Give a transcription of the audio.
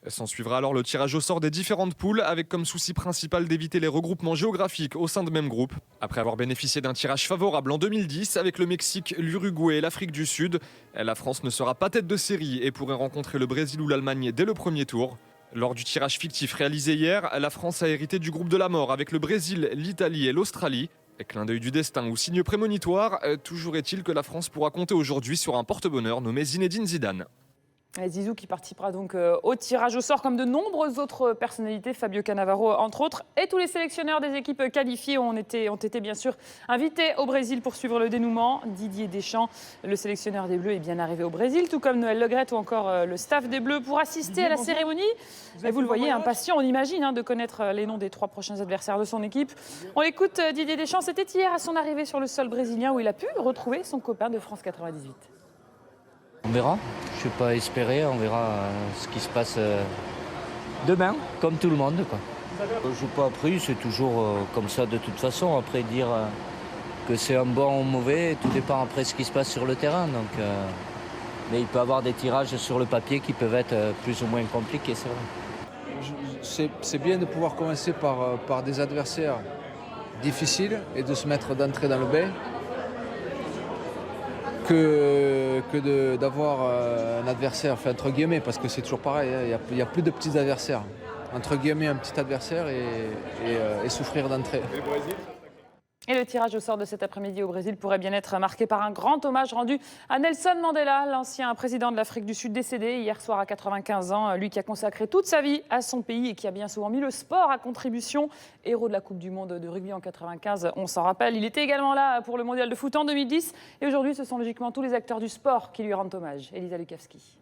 S'en suivra alors le tirage au sort des différentes poules, avec comme souci principal d'éviter les regroupements géographiques au sein de même groupe. Après avoir bénéficié d'un tirage favorable en 2010 avec le Mexique, l'Uruguay et l'Afrique du Sud, la France ne sera pas tête de série et pourrait rencontrer le Brésil ou l'Allemagne dès le premier tour. Lors du tirage fictif réalisé hier, la France a hérité du groupe de la mort avec le Brésil, l'Italie et l'Australie. Clin d'œil du destin ou signe prémonitoire, toujours est-il que la France pourra compter aujourd'hui sur un porte-bonheur nommé Zinedine Zidane. Zizou qui participera donc au tirage au sort comme de nombreuses autres personnalités, Fabio Cannavaro entre autres, et tous les sélectionneurs des équipes qualifiées ont été bien sûr invités au Brésil pour suivre le dénouement. Didier Deschamps, le sélectionneur des Bleus, est bien arrivé au Brésil, tout comme Noël Le Graët ou encore le staff des Bleus pour assister à la cérémonie. Et vous le voyez, impatient, on imagine, de connaître les noms des 3 prochains adversaires de son équipe. On écoute Didier Deschamps, c'était hier à son arrivée sur le sol brésilien où il a pu retrouver son copain de France 98. On verra, je ne vais pas espérer, on verra ce qui se passe demain, comme tout le monde, quoi. Je ne joue pas appris, c'est toujours comme ça de toute façon. Après, dire que c'est un bon ou mauvais, tout dépend après ce qui se passe sur le terrain. Donc, mais il peut y avoir des tirages sur le papier qui peuvent être plus ou moins compliqués, c'est vrai. C'est bien de pouvoir commencer par des adversaires difficiles et de se mettre d'entrée dans le bain. Que d'avoir un adversaire, enfin, entre guillemets, parce que c'est toujours pareil, hein, il n'y a plus de petits adversaires. Entre guillemets, un petit adversaire et souffrir d'entrée. Et le tirage au sort de cet après-midi au Brésil pourrait bien être marqué par un grand hommage rendu à Nelson Mandela, l'ancien président de l'Afrique du Sud décédé hier soir à 95 ans. Lui qui a consacré toute sa vie à son pays et qui a bien souvent mis le sport à contribution. Héros de la Coupe du Monde de rugby en 95, on s'en rappelle. Il était également là pour le mondial de foot en 2010. Et aujourd'hui, ce sont logiquement tous les acteurs du sport qui lui rendent hommage. Elisa Lukavski.